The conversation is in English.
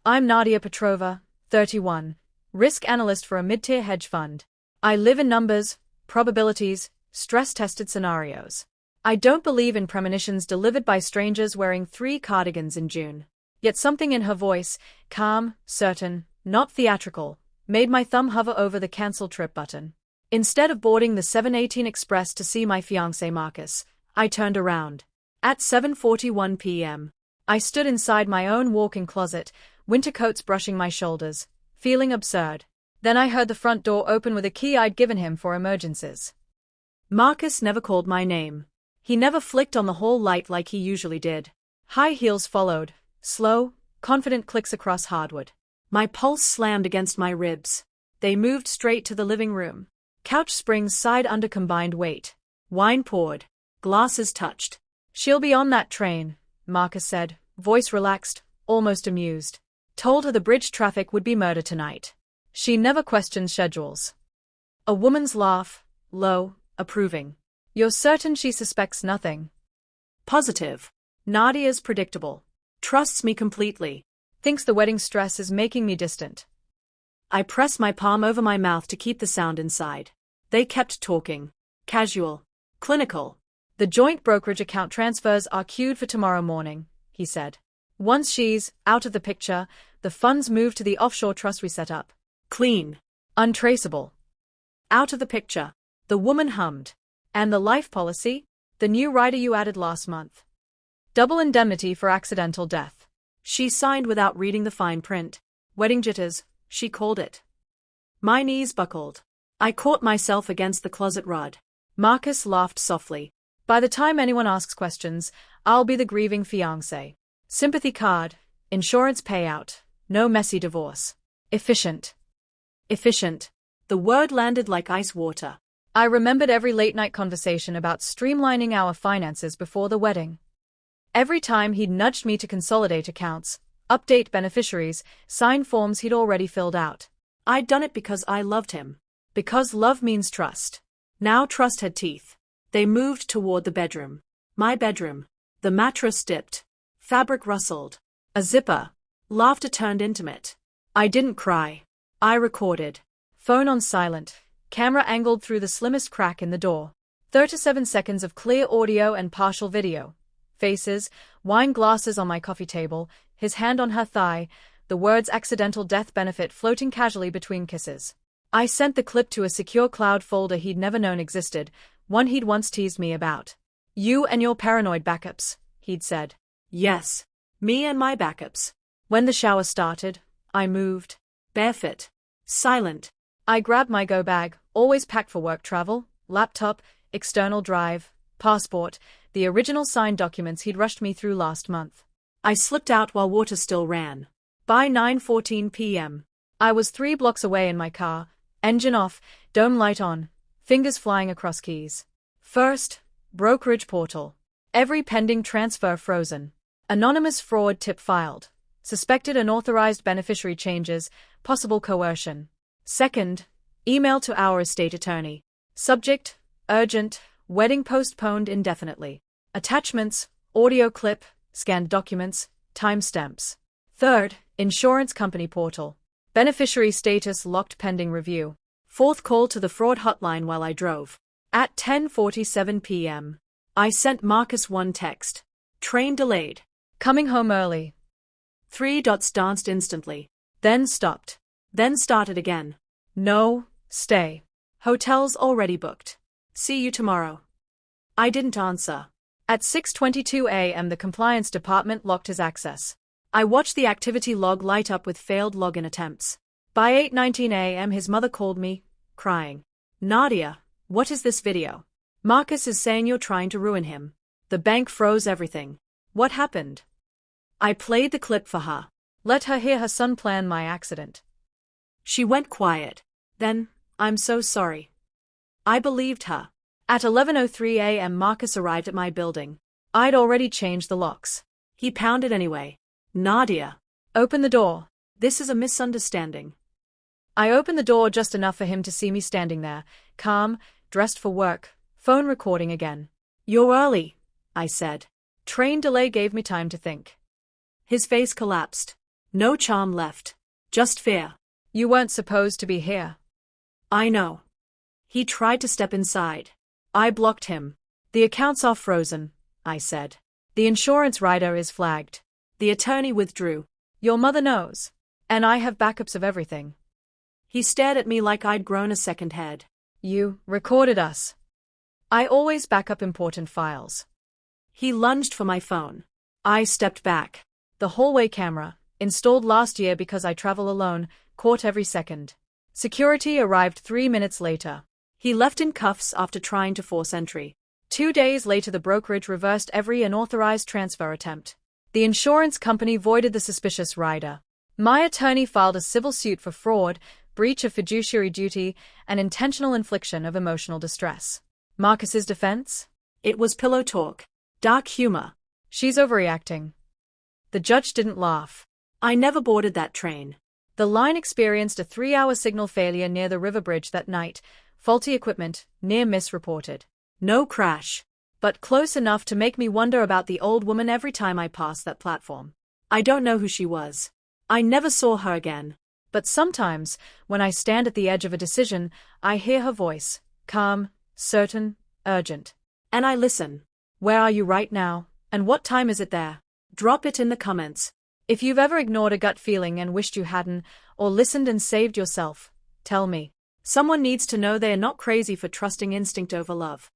I'm Nadia Petrova, 31, risk analyst for a mid-tier hedge fund. I live in numbers, probabilities, stress-tested scenarios. I don't believe in premonitions delivered by strangers wearing 3 cardigans in June. Yet something in her voice, calm, certain, not theatrical, made my thumb hover over the cancel trip button. Instead of boarding the 7:18 express to see my fiancé Marcus, I turned around. At 7:41 p.m., I stood inside my own walk-in closet, winter coats brushing my shoulders, feeling absurd. Then I heard the front door open with a key I'd given him for emergencies. Marcus never called my name. He never flicked on the hall light like he usually did. High heels followed, slow, confident clicks across hardwood. My pulse slammed against my ribs. They moved straight to the living room. Couch springs sighed under combined weight. Wine poured. Glasses touched. "She'll be on that train," Marcus said, voice relaxed, almost amused. "Told her the bridge traffic would be murder tonight. She never questions schedules." A woman's laugh, low, approving. "You're certain she suspects nothing?" "Positive. Nadia's predictable. Trusts me completely. Thinks the wedding stress is making me distant." I pressed my palm over my mouth to keep the sound inside. They kept talking. Casual. Clinical. "The joint brokerage account transfers are queued for tomorrow morning," he said. "Once she's out of the picture, the funds move to the offshore trust we set up. Clean. Untraceable." "Out of the picture," the woman hummed. "And the life policy? The new rider you added last month. Double indemnity for accidental death." She signed without reading the fine print. "Wedding jitters," she called it. My knees buckled. I caught myself against the closet rod. Marcus laughed softly. "By the time anyone asks questions, I'll be the grieving fiancé. Sympathy card, insurance payout, no messy divorce. Efficient." Efficient. The word landed like ice water. I remembered every late-night conversation about streamlining our finances before the wedding. Every time he'd nudged me to consolidate accounts, update beneficiaries, sign forms he'd already filled out. I'd done it because I loved him. Because love means trust. Now trust had teeth. They moved toward the bedroom. My bedroom. The mattress dipped. Fabric rustled. A zipper. Laughter turned intimate. I didn't cry. I recorded. Phone on silent. Camera angled through the slimmest crack in the door. 37 seconds of clear audio and partial video. Faces, wine glasses on my coffee table, his hand on her thigh, the words accidental death benefit floating casually between kisses. I sent the clip to a secure cloud folder he'd never known existed, one he'd once teased me about. "You and your paranoid backups," he'd said. Yes. Me and my backups. When the shower started, I moved. Barefoot. Silent. I grabbed my go bag, always packed for work travel, laptop, external drive, passport, the original signed documents he'd rushed me through last month. I slipped out while water still ran. By 9:14 p.m., I was 3 blocks away in my car, engine off, dome light on, fingers flying across keys. First, brokerage portal. Every pending transfer frozen. Anonymous fraud tip filed. Suspected unauthorized beneficiary changes, possible coercion. Second, email to our estate attorney. Subject, urgent, wedding postponed indefinitely. Attachments, audio clip, scanned documents, timestamps. Third, insurance company portal. Beneficiary status locked pending review. Fourth, call to the fraud hotline while I drove. At 10:47 p.m., I sent Marcus one text. Train delayed. Coming home early. 3 dots danced instantly. Then stopped. Then started again. No, stay. Hotel's already booked. See you tomorrow. I didn't answer. At 6:22 a.m. the compliance department locked his access. I watched the activity log light up with failed login attempts. By 8:19 a.m. his mother called me, crying. "Nadia, what is this video? Marcus is saying you're trying to ruin him. The bank froze everything. What happened?" I played the clip for her. Let her hear her son plan my accident. She went quiet. Then, "I'm so sorry." I believed her. At 11:03 a.m. Marcus arrived at my building. I'd already changed the locks. He pounded anyway. "Nadia, open the door. This is a misunderstanding." I opened the door just enough for him to see me standing there, calm, dressed for work, phone recording again. "You're early," I said. Train delay gave me time to think. His face collapsed. No charm left. Just fear. You weren't supposed to be here. I know. He tried to step inside. I blocked him. The accounts are frozen, I said. The insurance rider is flagged. The attorney withdrew. Your mother knows. And I have backups of everything. He stared at me like I'd grown a second head. You recorded us. I always back up important files. He lunged for my phone. I stepped back. The hallway camera, installed last year because I travel alone, caught every second. Security arrived 3 minutes later. He left in cuffs after trying to force entry. 2 days later, the brokerage reversed every unauthorized transfer attempt. The insurance company voided the suspicious rider. My attorney filed a civil suit for fraud, breach of fiduciary duty, and intentional infliction of emotional distress. Marcus's defense? It was pillow talk. Dark humor. She's overreacting. The judge didn't laugh. I never boarded that train. The line experienced a 3-hour signal failure near the river bridge that night. Faulty equipment, near miss reported. No crash. But close enough to make me wonder about the old woman every time I pass that platform. I don't know who she was. I never saw her again. But sometimes, when I stand at the edge of a decision, I hear her voice, calm, certain, urgent. And I listen. Where are you right now, and what time is it there? Drop it in the comments. If you've ever ignored a gut feeling and wished you hadn't, or listened and saved yourself, tell me. Someone needs to know they are not crazy for trusting instinct over love.